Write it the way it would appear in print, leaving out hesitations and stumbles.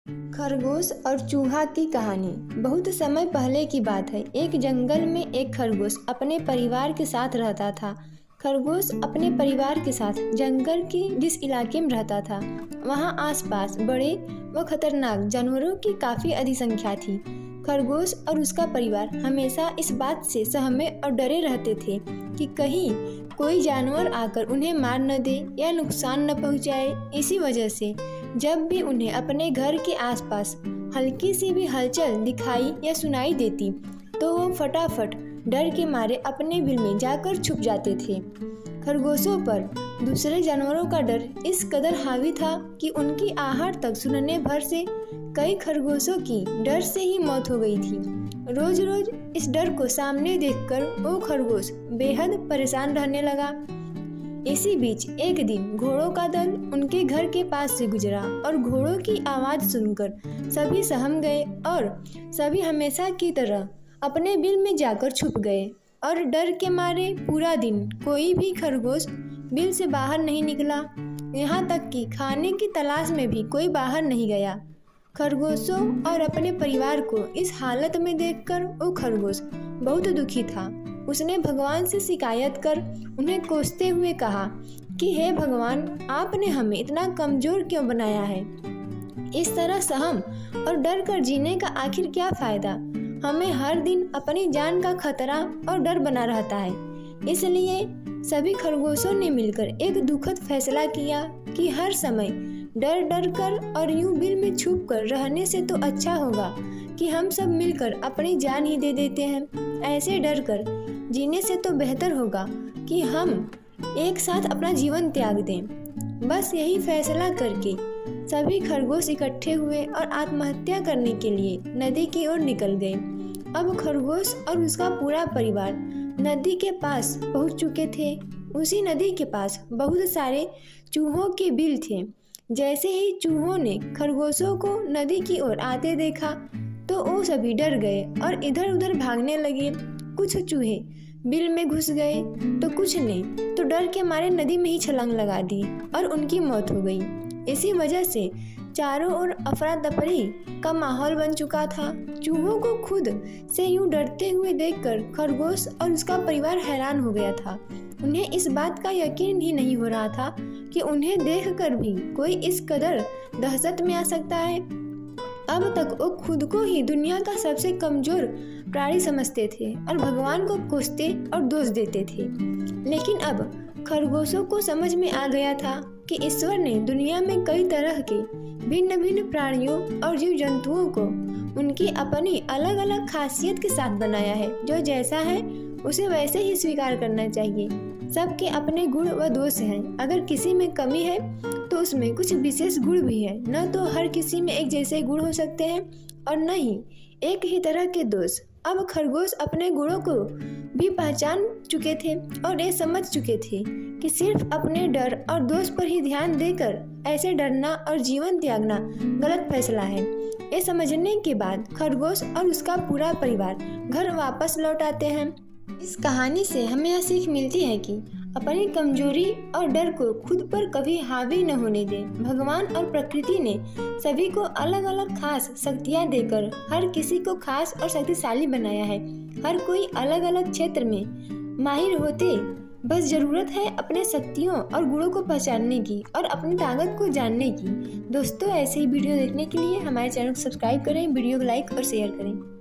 खरगोश और चूहा की कहानी। बहुत समय पहले की बात है। एक जंगल में एक खरगोश अपने परिवार के साथ रहता था। खरगोश अपने परिवार के साथ जंगल के जिस इलाके में रहता था, वहाँ आसपास बड़े व खतरनाक जानवरों की काफ़ी अधिक संख्या थी। खरगोश और उसका परिवार हमेशा इस बात से सहमे और डरे रहते थे कि कहीं कोई जानवर आकर उन्हें मार न दे या नुकसान न पहुँचाए। इसी वजह से जब भी उन्हें अपने घर के आसपास हल्की सी भी हलचल दिखाई या सुनाई देती, तो वो फटाफट डर के मारे अपने बिल में जाकर छुप जाते थे। खरगोशों पर दूसरे जानवरों का डर इस कदर हावी था कि उनकी आहट तक सुनने भर से कई खरगोशों की डर से ही मौत हो गई थी। रोज रोज इस डर को सामने देखकर वो खरगोश बेहद परेशान रहने लगा। इसी बीच एक दिन घोड़ों का दल उनके घर के पास से गुजरा और घोड़ों की आवाज़ सुनकर सभी सहम गए और सभी हमेशा की तरह अपने बिल में जाकर छुप गए और डर के मारे पूरा दिन कोई भी खरगोश बिल से बाहर नहीं निकला। यहाँ तक कि खाने की तलाश में भी कोई बाहर नहीं गया। खरगोशों और अपने परिवार को इस हालत में देखकर वो खरगोश बहुत दुखी था। उसने भगवान से शिकायत कर उन्हें कोसते हुए कहा कि हे भगवान, आपने हमें इतना कमज़ोर क्यों बनाया है? इस तरह सहम और डर कर जीने का आखिर क्या फ़ायदा? हमें हर दिन अपनी जान का खतरा और डर बना रहता है। इसलिए सभी खरगोशों ने मिलकर एक दुखद फैसला किया कि हर समय डर डर कर और यूं बिल में छुप कर रहने से तो अच्छा होगा कि हम सब मिलकर अपनी जान ही दे देते हैं। ऐसे डर कर जीने से तो बेहतर होगा कि हम एक साथ अपना जीवन त्याग दें। बस यही फैसला करके सभी खरगोश इकट्ठे हुए और आत्महत्या करने के लिए नदी की ओर निकल गए। अब खरगोश और उसका पूरा परिवार नदी के पास पहुंच चुके थे। उसी नदी के पास बहुत सारे चूहों के बिल थे। जैसे ही चूहों ने खरगोशों को नदी की ओर आते देखा तो वो सभी डर गए और इधर उधर भागने लगे। कुछ चूहे बिल में घुस गए तो कुछ ने तो डर के मारे नदी में ही छलांग लगा दी और उनकी मौत हो गई। इसी वजह से चारों ओर अफरा तफरी का माहौल बन चुका था। चूहों को खुद से यूं डरते हुए देखकर खरगोश और उसका परिवार हैरान हो गया था। उन्हें इस बात का यकीन ही नहीं हो रहा था कि उन्हें देखकर भी कोई इस कदर दहशत में आ सकता है। अब तक वो खुद को ही दुनिया का सबसे कमजोर प्राणी समझते थे और भगवान को कोसते और दोष देते थे। लेकिन अब खरगोशों को समझ में आ गया था कि ईश्वर ने दुनिया में कई तरह के भिन्न भिन्न प्राणियों और जीव जंतुओं को उनकी अपनी अलग अलग खासियत के साथ बनाया है। जो जैसा है उसे वैसे ही स्वीकार करना चाहिए। सबके अपने गुण व दोष हैं। अगर किसी में कमी है तो उसमें कुछ विशेष गुण भी है। न तो हर किसी में एक जैसे गुण हो सकते हैं और न ही एक ही तरह के दोष। अब खरगोश अपने गुणों को भी पहचान चुके थे और ये समझ चुके थे कि सिर्फ अपने डर और दोष पर ही ध्यान देकर ऐसे डरना और जीवन त्यागना गलत फैसला है। ये समझने के बाद खरगोश और उसका पूरा परिवार घर वापस लौट आते हैं। इस कहानी से हमें यह सीख मिलती है कि अपनी कमजोरी और डर को खुद पर कभी हावी न होने दें। भगवान और प्रकृति ने सभी को अलग अलग खास शक्तियाँ देकर हर किसी को खास और शक्तिशाली बनाया है। हर कोई अलग अलग क्षेत्र में माहिर होते, बस ज़रूरत है अपने शक्तियों और गुणों को पहचानने की और अपनी ताकत को जानने की। दोस्तों, ऐसे ही वीडियो देखने के लिए हमारे चैनल को सब्सक्राइब करें, वीडियो को लाइक और शेयर करें।